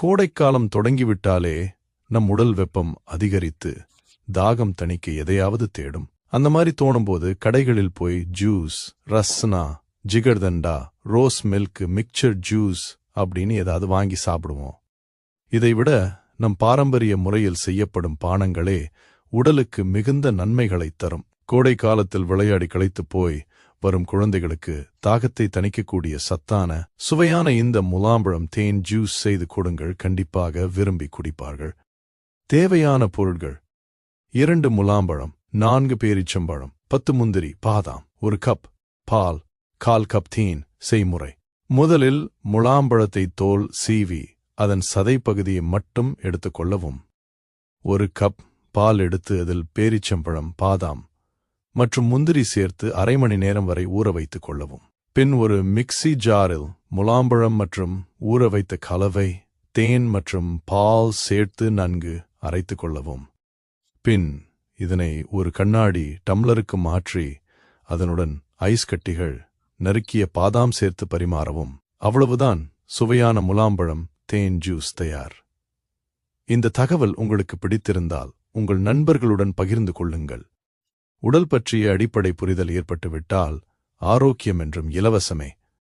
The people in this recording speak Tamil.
கோடைக்காலம் தொடங்கிவிட்டாலே நம் உடல் வெப்பம் அதிகரித்து தாகம் தணிக்க எதையாவது தேடும். அந்த மாதிரி தோணும்போது கடைகளில் போய் juice, Rasna, jigarthanda, rose milk, mixer juice அப்படின்னு ஏதாவது வாங்கி சாப்பிடுவோம். இதைவிட நம் பாரம்பரிய முறையில் செய்யப்படும் பானங்களே உடலுக்கு மிகுந்த நன்மைகளைத் தரும். கோடை காலத்தில் விளையாடி களைத்துப் போய் வரும் குழந்தைகளுக்கு தாகத்தை தணிக்கக்கூடிய சத்தான சுவையான இந்த முலாம்பழம் தேன் ஜூஸ் செய்து கொடுங்கள். கண்டிப்பாக விரும்பி குடிப்பார்கள். தேவையான பொருட்கள்: 2 முலாம்பழம், 4 பேரிச்சம்பழம், 10 முந்திரி, பாதாம், 1 கப் பால், 1/4 கப் தேன். செய்முறை: முதலில் முலாம்பழத்தை தோல் சீவி அதன் சதை பகுதியை மட்டும் எடுத்துக்கொள்ளவும். 1 கப் பால் எடுத்து அதில் பேரிச்சம்பழம், பாதாம் மற்றும் முந்திரி சேர்த்து அரை மணி நேரம் வரை ஊற வைத்துக் கொள்ளவும். பின் ஒரு மிக்ஸி ஜாரில் முலாம்பழம் மற்றும் ஊற வைத்த கலவை, தேன் மற்றும் பால் சேர்த்து நன்கு அரைத்துக் கொள்ளவும். பின் இதனை ஒரு கண்ணாடி டம்ளருக்கு மாற்றி அதனுடன் ஐஸ் கட்டிகள், நறுக்கிய பாதாம் சேர்த்து பரிமாறவும். அவ்வளவுதான், சுவையான முலாம்பழம் தேன் ஜூஸ் தயார். இந்த தகவல் உங்களுக்கு பிடித்திருந்தால் உங்கள் நண்பர்களுடன் பகிர்ந்து கொள்ளுங்கள். உடல் பற்றிய அடிப்படை புரிதல் ஏற்பட்டுவிட்டால் ஆரோக்கியம் என்றும் இலவசமே.